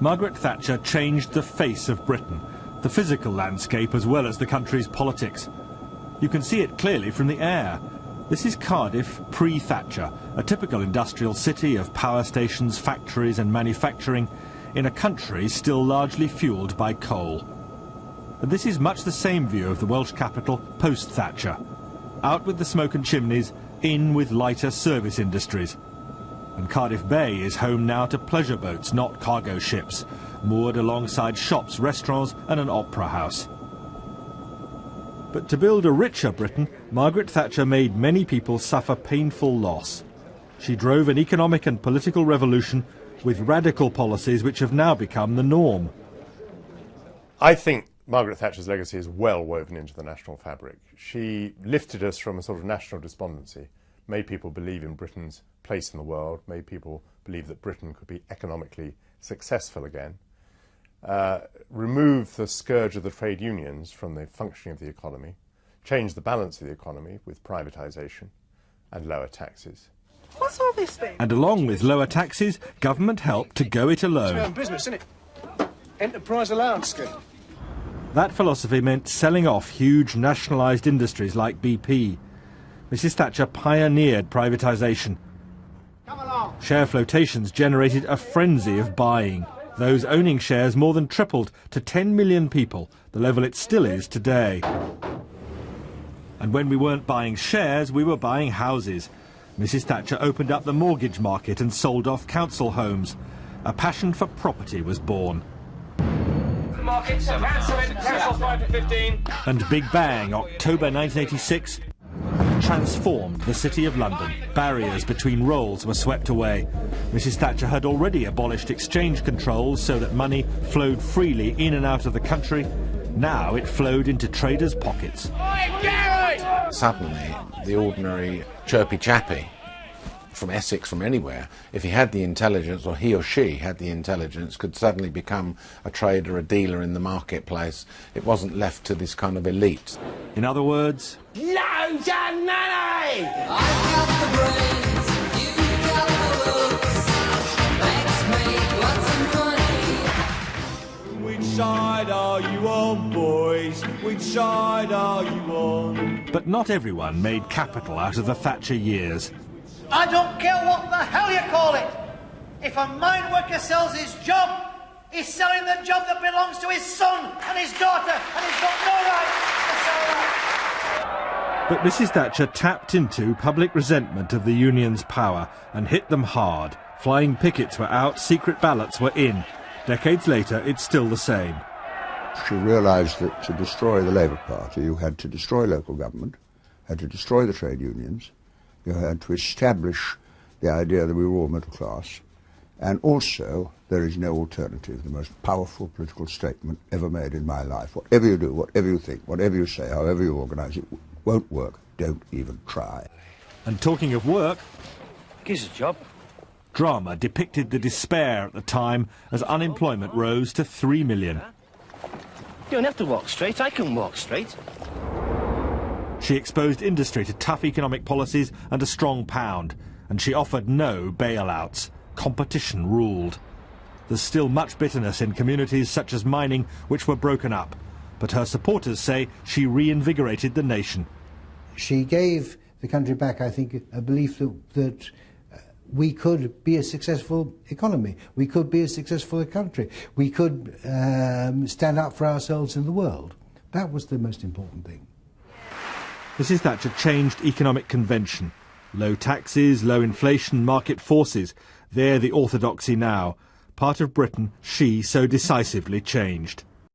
Margaret Thatcher changed the face of Britain, the physical landscape as well as the country's politics. You can see it clearly from the air. This is Cardiff pre-Thatcher, a typical industrial city of power stations, factories and manufacturing in a country still largely fuelled by coal. And this is much the same view of the Welsh capital post-Thatcher. Out with the smoke and chimneys, in with lighter service industries. And Cardiff Bay is home now to pleasure boats, not cargo ships, moored alongside shops, restaurants and an opera house. But to build a richer Britain, Margaret Thatcher made many people suffer painful loss. She drove an economic and political revolution with radical policies which have now become the norm. I think Margaret Thatcher's legacy is well woven into the national fabric. She lifted us from a sort of national despondency, made people believe in Britain's place in the world, made people believe that Britain could be economically successful again, removed the scourge of the trade unions from the functioning of the economy, changed the balance of the economy with privatisation and lower taxes. What's all this thing? And along with lower taxes, government helped to go it alone. It's business, isn't it? Enterprise allowance scheme. That philosophy meant selling off huge nationalised industries like BP. Mrs Thatcher pioneered privatisation. Share flotations generated a frenzy of buying. Those owning shares more than tripled to 10 million people, the level it still is today. And when we weren't buying shares, we were buying houses. Mrs Thatcher opened up the mortgage market and sold off council homes. A passion for property was born. And Big Bang, October 1986, transformed the City of London. Barriers between roles were swept away. Mrs Thatcher had already abolished exchange controls so that money flowed freely in and out of the country. Now it flowed into traders' pockets. Suddenly, the ordinary chirpy chappy from Essex, from anywhere, if he had the intelligence, or he or she had the intelligence, could suddenly become a trader, a dealer in the marketplace. It wasn't left to this kind of elite. In other words, loads of money! I've got the brains, you've got the looks. Let's make lots of money. Which side are you on, boys? Which side are you on? but not everyone made capital out of the Thatcher years. I don't care what the hell you call it. If a mine worker sells his job, he's selling the job that belongs to his son and his daughter, and he's got no right to sell that. But Mrs Thatcher tapped into public resentment of the union's power and hit them hard. Flying pickets were out, secret ballots were in. Decades later, it's still the same. She realised that to destroy the Labour Party, you had to destroy local government, had to destroy the trade unions, you had to establish the idea that we were all middle class, and also there is no alternative, the most powerful political statement ever made in my life. Whatever you do, whatever you think, whatever you say, however you organise it, won't work. Don't even try. And talking of work, Gives a job. drama depicted the despair at the time as unemployment rose to 3 million. You don't have to walk straight, I can walk straight. She exposed industry to tough economic policies and a strong pound, and she offered no bailouts. Competition ruled. There's still much bitterness in communities such as mining, which were broken up, but her supporters say she reinvigorated the nation. She gave the country back, I think, a belief that we could be a successful economy, we could be a successful country, we could stand up for ourselves in the world. That was the most important thing. Mrs Thatcher changed economic convention. Low taxes, low inflation, market forces. They're the orthodoxy now. Part of Britain she so decisively changed.